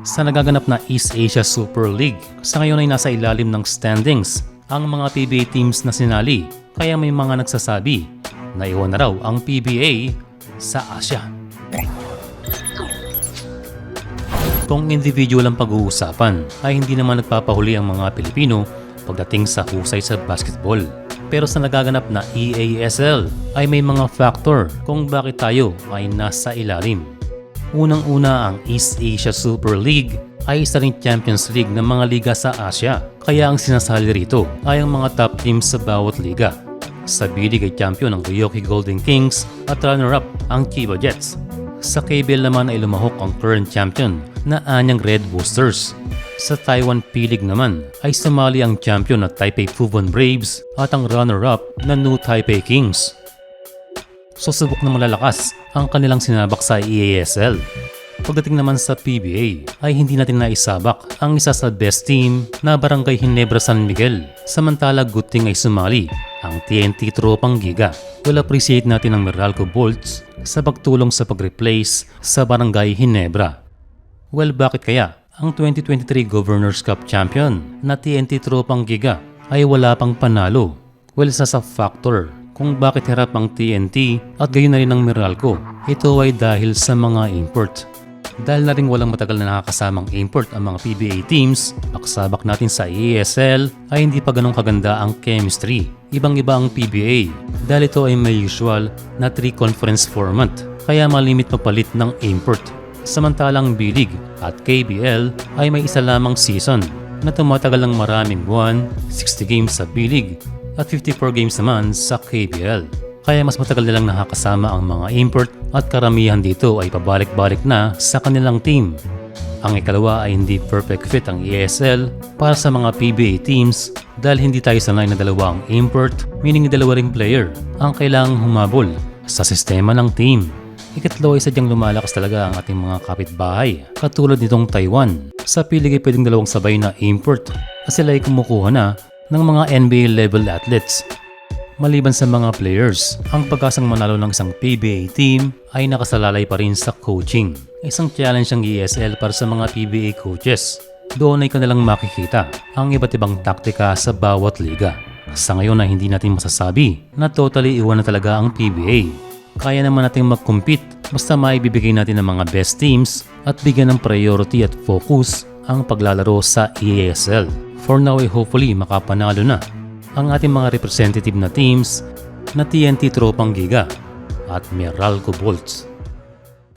Sa nagaganap na East Asia Super League, sa ngayon ay nasa ilalim ng standings ang mga PBA teams na sinali, kaya may mga nagsasabi na iwan na raw ang PBA sa Asia. Kung individual ang pag-uusapan, ay hindi naman nagpapahuli ang mga Pilipino pagdating sa husay sa basketball. Pero sa nagaganap na EASL ay may mga factor kung bakit tayo ay nasa ilalim. Unang-una, ang East Asia Super League ay isa ring Champions League ng mga liga sa Asia. Kaya ang sinasali rito ay ang mga top teams sa bawat liga. Sa B-League ay champion ang Ryoki Golden Kings at runner-up ang Chiba Jets. Sa KBL naman ay lumahok ang current champion na Anyang Red Boosters. Sa Taiwan P-League naman ay sumali ang champion na Taipei Fubon Braves at ang runner-up na New Taipei Kings. Susubok na malalakas ang kanilang sinabak sa EASL. Pagdating naman sa PBA ay hindi natin naisabak ang isa sa best team na Barangay Ginebra San Miguel. Samantala good thing ay sumali ang TNT Tropang Giga. Well, appreciate natin ang Meralco Bolts sa pagtulong sa pag-replace sa Barangay Ginebra. Well, bakit kaya ang 2023 Governors Cup champion na TNT Tropang Giga ay wala pang panalo? Well, sa factor kung bakit hirap ang TNT at gayon na rin ang Meralco. Ito ay dahil sa mga import. Dahil na rin walang matagal na nakakasamang import ang mga PBA teams, pagsabak natin sa ESL ay hindi pa ganong kaganda ang chemistry. Ibang-iba ang PBA dahil ito ay may usual na 3 conference format, kaya malimit mapalit ng import. Samantalang B-League at KBL ay may isa lamang season na tumatagal ng maraming buwan, 60 games sa B-League at 54 games naman sa KBL. Kaya mas matagal nilang nakakasama ang mga import at karamihan dito ay pabalik-balik na sa kanilang team. Ang ikalawa ay hindi perfect fit ang ESL para sa mga PBA teams dahil hindi tayo sanay na dalawa ang import, meaning dalawa ring player ang kailangang humabol sa sistema ng team. Ikatlo ay sadyang lumalakas talaga ang ating mga kapitbahay katulad nitong Taiwan. Sa pilig ay pwedeng dalawang sabay na import at sila ay kumukuha na ng mga NBA level athletes. Maliban sa mga players, ang pag-asang manalo ng isang PBA team ay nakasalalay pa rin sa coaching. Isang challenge ang ESL para sa mga PBA coaches. Doon ay kanilang makikita ang iba't ibang taktika sa bawat liga. Sa ngayon ay hindi natin masasabi na totally iwan na talaga ang PBA. Kaya naman natin mag-compete basta maibibigay natin ang mga best teams at bigyan ng priority at focus ang paglalaro sa ESL. For now ay hopefully makapanalo na ang ating mga representative na teams na TNT Tropang Giga at Meralco Bolts.